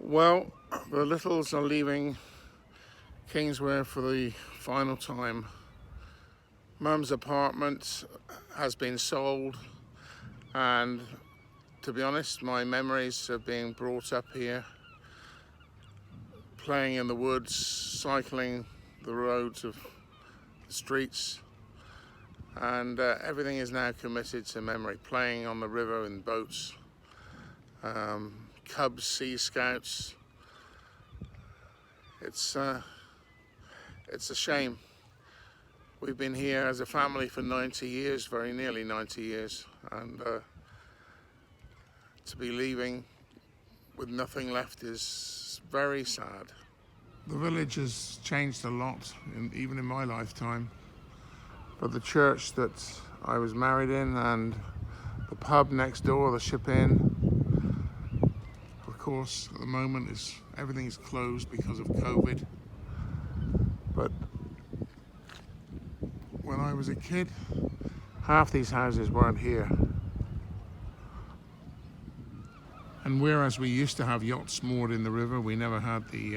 Well, the Littles are leaving Kingswear for the final time. Mum's apartment has been sold, and to be honest, my memories of being brought up here, playing in the woods, cycling the roads of the streets, and everything is now committed to memory. Playing on the river in boats, Cubs, Sea Scouts. It's a shame. We've been here as a family for 90 years, very nearly 90 years, and to be leaving with nothing left is very sad. The village has changed a lot, even in my lifetime. But the church that I was married in and the pub next door, the Ship Inn, of course, at the moment everything is closed because of COVID. But when I was a kid, half these houses weren't here. And whereas we used to have yachts moored in the river, we never had the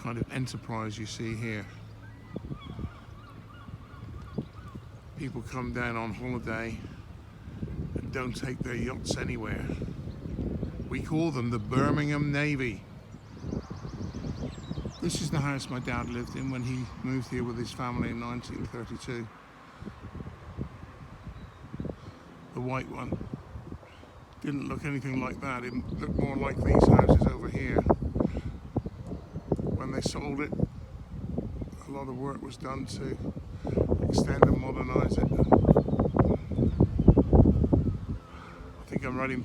kind of enterprise you see here. People come down on holiday and don't take their yachts anywhere. We call them the Birmingham Navy. This is the house my dad lived in when he moved here with his family in 1932. The white one. Didn't look anything like that. It looked more like these houses over here. When they sold it, a lot of work was done to extend and modernise it. I think I'm right in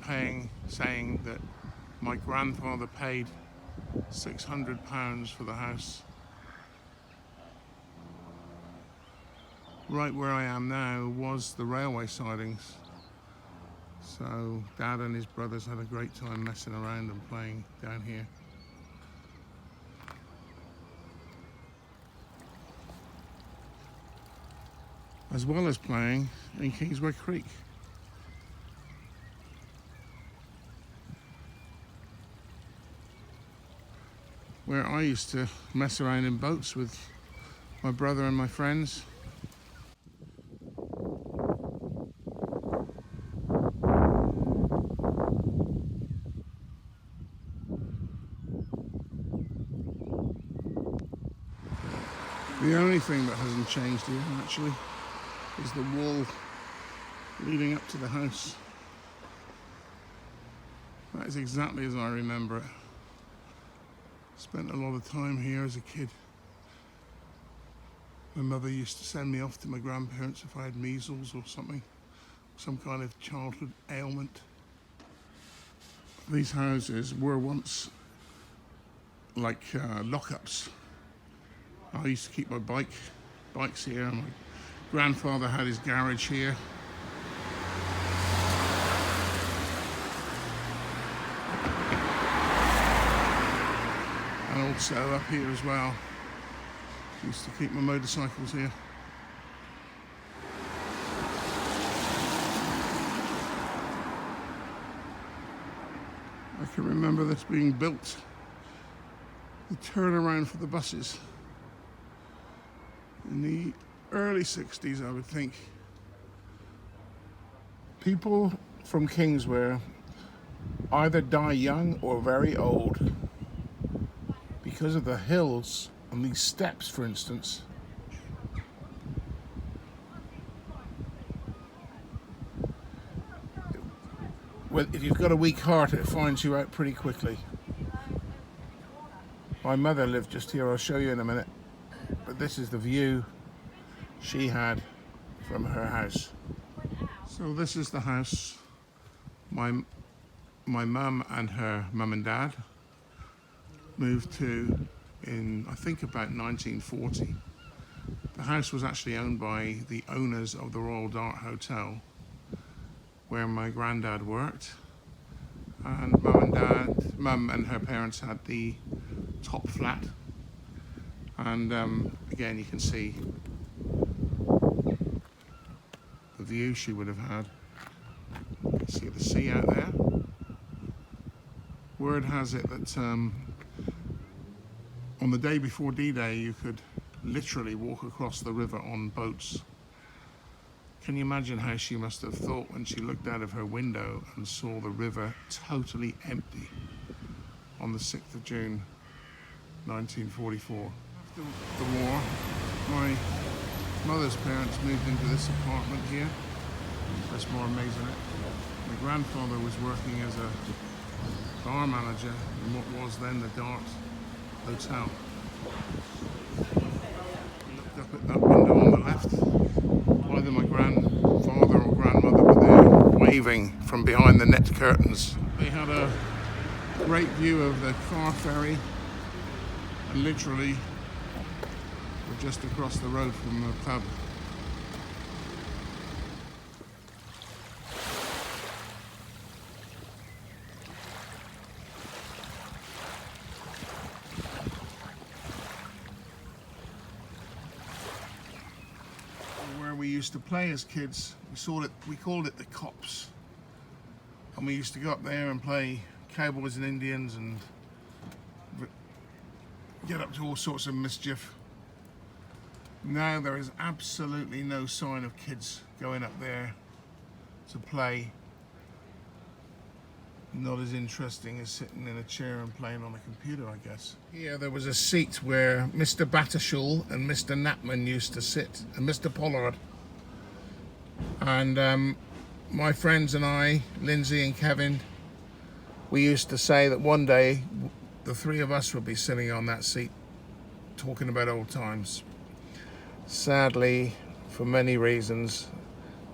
saying that my grandfather paid £600 for the house. Right where I am now was the railway sidings. So Dad and his brothers had a great time messing around and playing down here. As well as playing in Kingswear Creek. Where I used to mess around in boats with my brother and my friends. The only thing that hasn't changed here, actually, is the wall leading up to the house. That is exactly as I remember it. Spent a lot of time here as a kid. My mother used to send me off to my grandparents if I had measles or something, some kind of childhood ailment. These houses were once like lockups. I used to keep my bikes here. My grandfather had his garage here. And also up here as well. Used to keep my motorcycles here. I can remember this being built. The turnaround for the buses. In the early 60s, I would think. People from Kingswear either die young or very old because of the hills on these steps, for instance. Well, if you've got a weak heart, it finds you out pretty quickly. My mother lived just here, I'll show you in a minute. But this is the view she had from her house. So this is the house my mum and her mum and dad moved to in, I think, about 1940. The house was actually owned by the owners of the Royal Dart Hotel, where my granddad worked. And mum and her parents had the top flat. And again, you can see the view she would have had. You can see the sea out there. Word has it that on the day before D-Day you could literally walk across the river on boats. Can you imagine how she must have thought when she looked out of her window and saw the river totally empty on the 6th of June 1944. After the war, my mother's parents moved into this apartment here. That's more amazing. My grandfather was working as a bar manager in what was then the Dartmouth Hotel. I looked up at that window on the left. Either my grandfather or grandmother were there waving from behind the net curtains. They had a great view of the car ferry, and literally we're just across the road from the pub. Where we used to play as kids, we called it the Cops, and we used to go up there and play cowboys and Indians and get up to all sorts of mischief. Now there is absolutely no sign of kids going up there to play. Not as interesting as sitting in a chair and playing on a computer, I guess. Here there was a seat where Mr. Battershaw and Mr. Knapman used to sit, and Mr. Pollard. And my friends and I, Lindsay and Kevin, we used to say that one day the three of us would be sitting on that seat talking about old times. Sadly, for many reasons,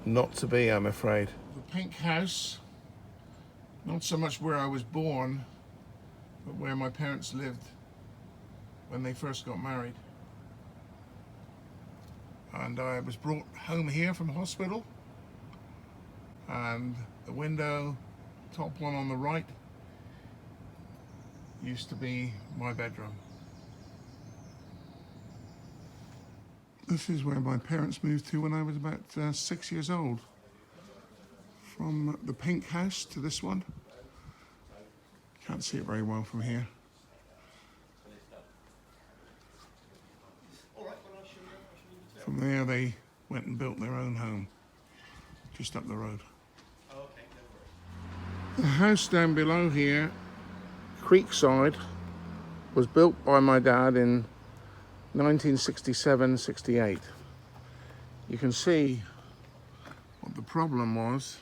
not to be, I'm afraid. The pink house, not so much where I was born, but where my parents lived when they first got married. And I was brought home here from hospital, and the window, top one on the right, used to be my bedroom. This is where my parents moved to when I was about 6 years old. From the pink house to this one. Can't see it very well from here. From there they went and built their own home just up the road. The house down below here, Creekside, was built by my dad in 1967-68. You can see what the problem was.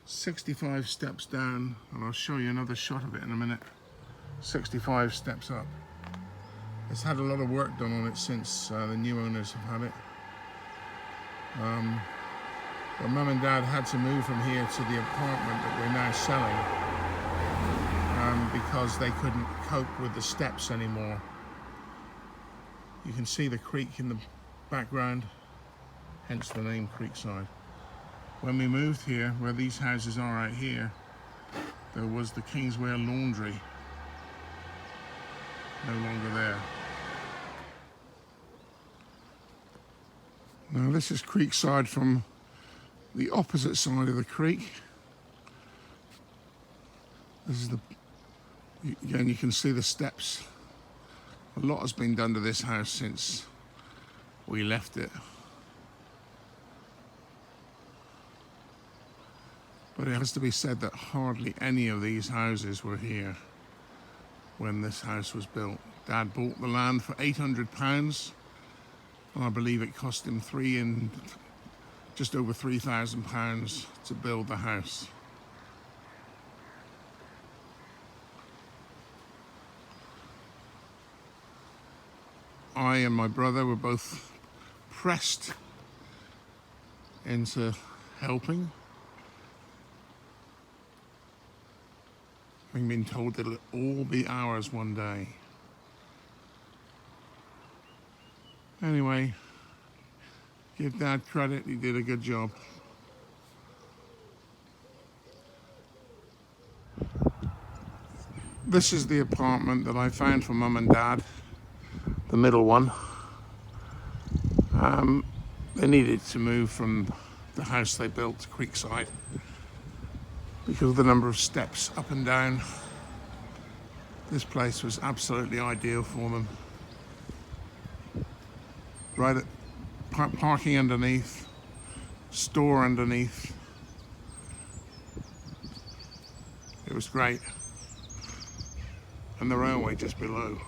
65 steps down, and I'll show you another shot of it in a minute. 65 steps up. It's had a lot of work done on it since the new owners have had it. But Mum and Dad had to move from here to the apartment that we're now selling because they couldn't cope with the steps anymore. You can see the creek in the background, hence the name Creekside. When we moved here, where these houses are right here, there was the Kingswear laundry. No longer there. Now this is Creekside from the opposite side of the creek. This is again you can see the steps. A lot has been done to this house since we left it. But it has to be said that hardly any of these houses were here when this house was built. Dad bought the land for £800, and I believe it cost him just over £3,000 to build the house. I and my brother were both pressed into helping, having been told that it'll all be ours one day. Anyway, give Dad credit, he did a good job. This is the apartment that I found for Mum and Dad, the middle one. They needed to move from the house they built to Creekside. because of the number of steps up and down. This place was absolutely ideal for them. Right at parking underneath, store underneath. It was great. And the railway just below.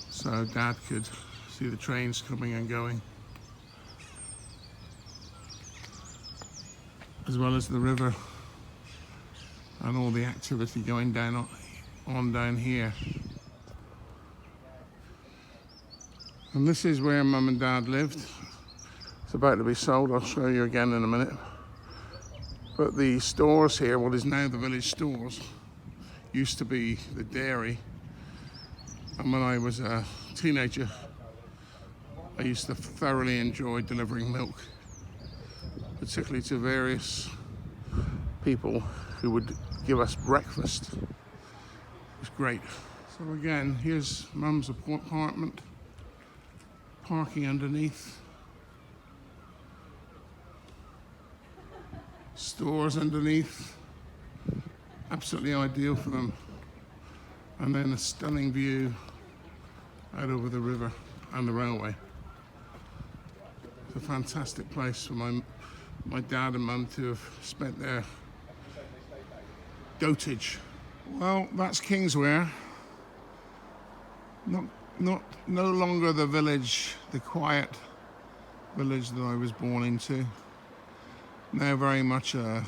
So Dad could see the trains coming and going, as well as the river and all the activity going down here. And this is where Mum and Dad lived. It's about to be sold. I'll show you again in a minute. But the stores here, what is now the village stores, used to be the dairy. And when I was a teenager, I used to thoroughly enjoy delivering milk, particularly to various people who would give us breakfast. It was great. So again, here's Mum's apartment, parking underneath, stores underneath, absolutely ideal for them. And then a stunning view out over the river and the railway. It's a fantastic place for my dad and Mum to have spent their dotage. Well, that's Kingswear. No longer the village, the quiet village that I was born into. Now very much a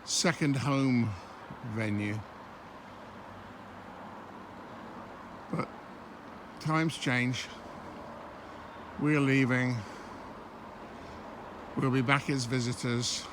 second home venue. But times change. We're leaving. We'll be back as visitors.